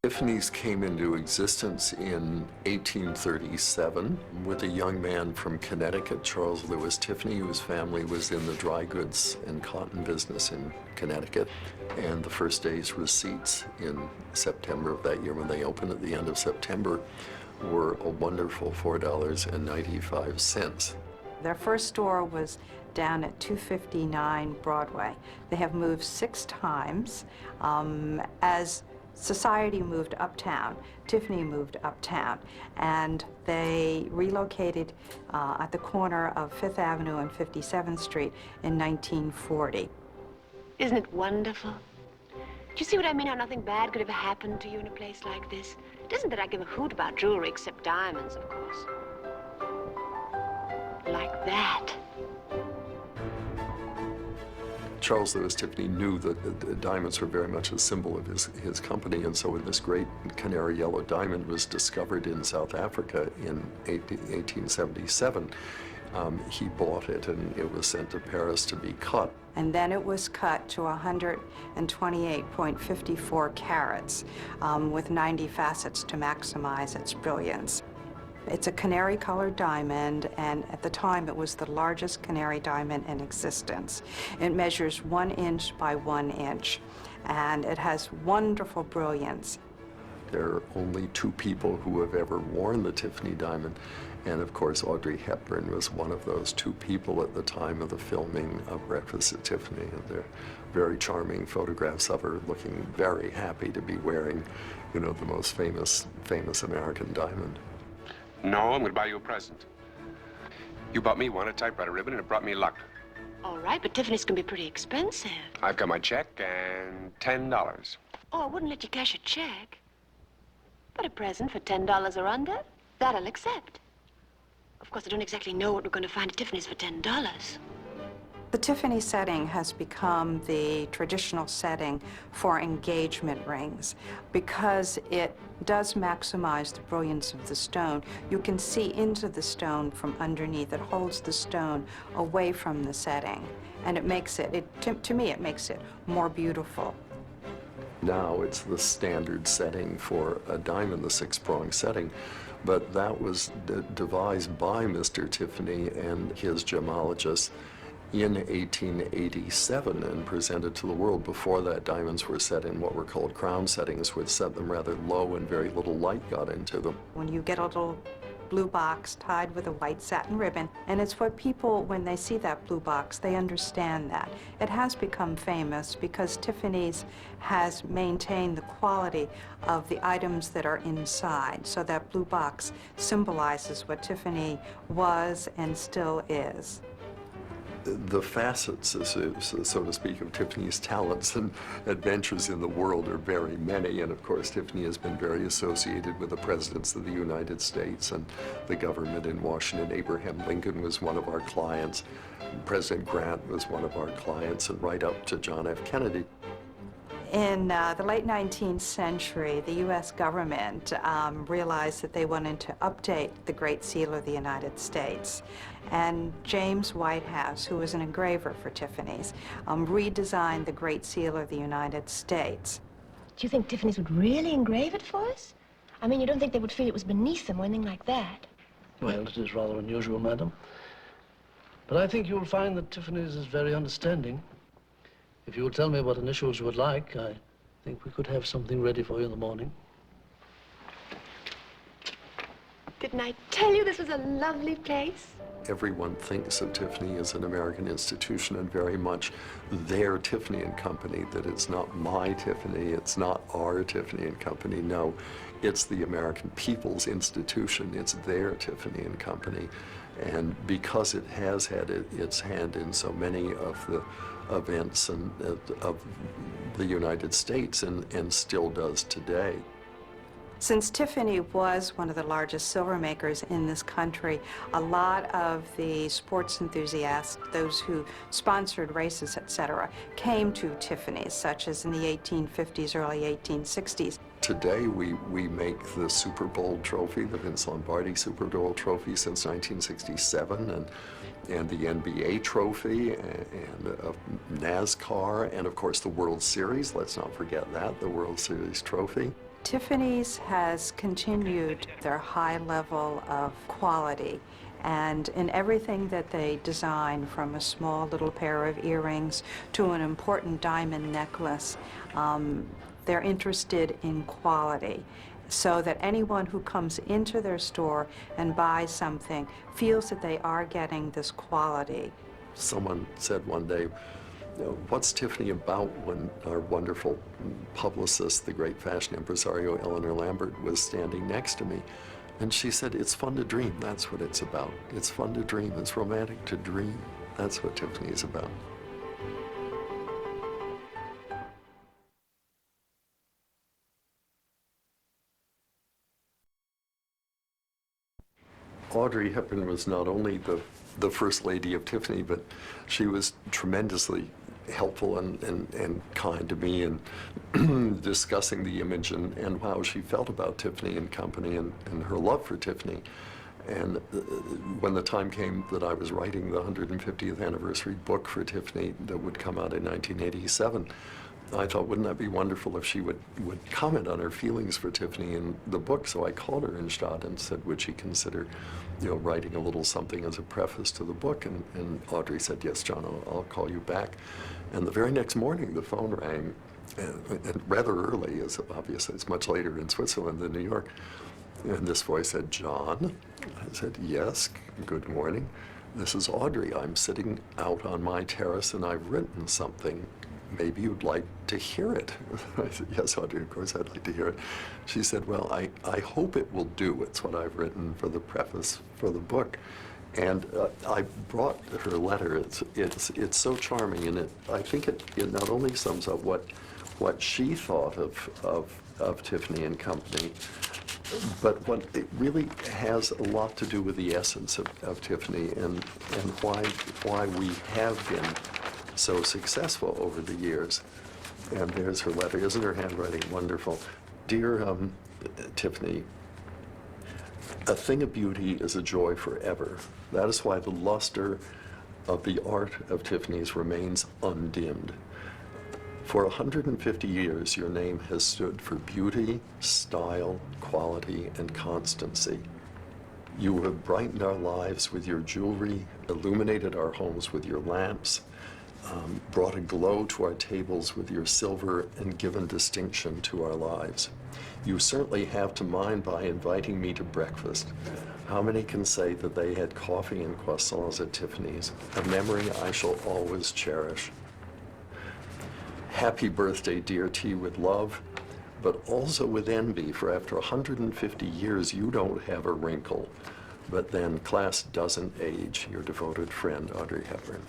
Tiffany's came into existence in 1837 with a young man from Connecticut, Charles Lewis Tiffany, whose family was in the dry goods and cotton business in Connecticut. And the first day's receipts in September of that year, when they opened at the end of September, were a wonderful $4.95. Their first store was down at 259 Broadway. They have moved 6 times. As society moved uptown, Tiffany moved uptown, and they relocated at the corner of 5th Avenue and 57th Street in 1940. Isn't it wonderful? Do you see what I mean, how nothing bad could ever happen to you in a place like this? It isn't that I give a hoot about jewelry, except diamonds, of course. Like that. Charles Lewis Tiffany knew that the diamonds were very much a symbol of his company, and so when this great canary yellow diamond was discovered in South Africa in 1877, he bought it, and it was sent to Paris to be cut. And then it was cut to 128.54 carats with 90 facets to maximize its brilliance. It's a canary-colored diamond, and at the time it was the largest canary diamond in existence. It measures 1 inch by 1 inch, and it has wonderful brilliance. There are only 2 people who have ever worn the Tiffany diamond, and of course Audrey Hepburn was one of those 2 people at the time of the filming of Breakfast at Tiffany, and they're very charming photographs of her looking very happy to be wearing, you know, the most famous American diamond. No, I'm going to buy you a present. You bought me one, a typewriter ribbon, and it brought me luck. All right, but Tiffany's can be pretty expensive. I've got my check and $10. Oh, I wouldn't let you cash a check. But a present for $10 or under, that I'll accept. Of course, I don't exactly know what we're going to find at Tiffany's for $10. The Tiffany setting has become the traditional setting for engagement rings because it does maximize the brilliance of the stone. You can see into the stone from underneath. It holds the stone away from the setting, and it makes it, to me, it makes it more beautiful. Now it's the standard setting for a diamond, the 6-prong setting, but that was devised by Mr. Tiffany and his gemologists in 1887 and presented to the world. Before that, diamonds were set in what were called crown settings, which set them rather low and very little light got into them. When you get a little blue box tied with a white satin ribbon, and it's what people, when they see that blue box, they understand that. It has become famous because Tiffany's has maintained the quality of the items that are inside, so that blue box symbolizes what Tiffany was and still is. The facets, so to speak, of Tiffany's talents and adventures in the world are very many, and of course Tiffany has been very associated with the presidents of the United States and the government in Washington. Abraham Lincoln was one of our clients, President Grant was one of our clients, and right up to John F. Kennedy. In the late 19th century, the U.S. government realized that they wanted to update the Great Seal of the United States. And James Whitehouse, who was an engraver for Tiffany's, redesigned the Great Seal of the United States. Do you think Tiffany's would really engrave it for us? I mean, you don't think they would feel it was beneath them or anything like that? Well, it is rather unusual, madam. But I think you'll find that Tiffany's is very understanding. If you will tell me what initials you would like, I think we could have something ready for you in the morning. Didn't I tell you this was a lovely place? Everyone thinks of Tiffany as an American institution and very much their Tiffany and Company, that it's not my Tiffany, it's not our Tiffany and Company. No, it's the American people's institution. It's their Tiffany and Company. And because it has had its hand in so many of the events and of the United States and still does today. Since Tiffany was one of the largest silver makers in this country, a lot of the sports enthusiasts, those who sponsored races, etc., came to Tiffany's, such as in the 1850s, early 1860s. Today, we make the Super Bowl trophy, the Vince Lombardi Super Bowl trophy since 1967, and the NBA trophy, and NASCAR, and of course the World Series. Let's not forget that, the World Series trophy. Tiffany's has continued their high level of quality, and in everything that they design, from a small little pair of earrings to an important diamond necklace, they're interested in quality, so that anyone who comes into their store and buys something feels that they are getting this quality. Someone said one day, you know, what's Tiffany about, when our wonderful publicist, the great fashion impresario Eleanor Lambert, was standing next to me. And she said, it's fun to dream. That's what it's about. It's fun to dream. It's romantic to dream. That's what Tiffany is about. Audrey Hepburn was not only the first lady of Tiffany, but she was tremendously helpful and kind to me in discussing the image and how she felt about Tiffany and Company and her love for Tiffany. And when the time came that I was writing the 150th anniversary book for Tiffany that would come out in 1987, I thought, wouldn't that be wonderful if she would comment on her feelings for Tiffany in the book? So I called her in Stadt and said, would she consider, you know, writing a little something as a preface to the book? And Audrey said, yes, John, I'll call you back. And the very next morning, the phone rang, and rather early, as obviously it's much later in Switzerland than New York. And this voice said, John? I said, yes, good morning. This is Audrey. I'm sitting out on my terrace and I've written something. Maybe you'd like to hear it. I said, yes, Audrey, of course I'd like to hear it. She said, well, I hope it will do. It's what I've written for the preface for the book. And I brought her letter. It's so charming, and I think it not only sums up what she thought of Tiffany and Company, but what it really has a lot to do with the essence of Tiffany and why we have been so successful over the years. And there's her letter. Isn't her handwriting wonderful? Dear Tiffany, a thing of beauty is a joy forever. That is why the luster of the art of Tiffany's remains undimmed. For 150 years, your name has stood for beauty, style, quality, and constancy. You have brightened our lives with your jewelry, illuminated our homes with your lamps, brought a glow to our tables with your silver, and given distinction to our lives. You certainly have to mine by inviting me to breakfast. How many can say that they had coffee and croissants at Tiffany's? A memory I shall always cherish. Happy birthday, dear T, with love, but also with envy, for after 150 years, you don't have a wrinkle. But then class doesn't age. Your devoted friend, Audrey Hepburn.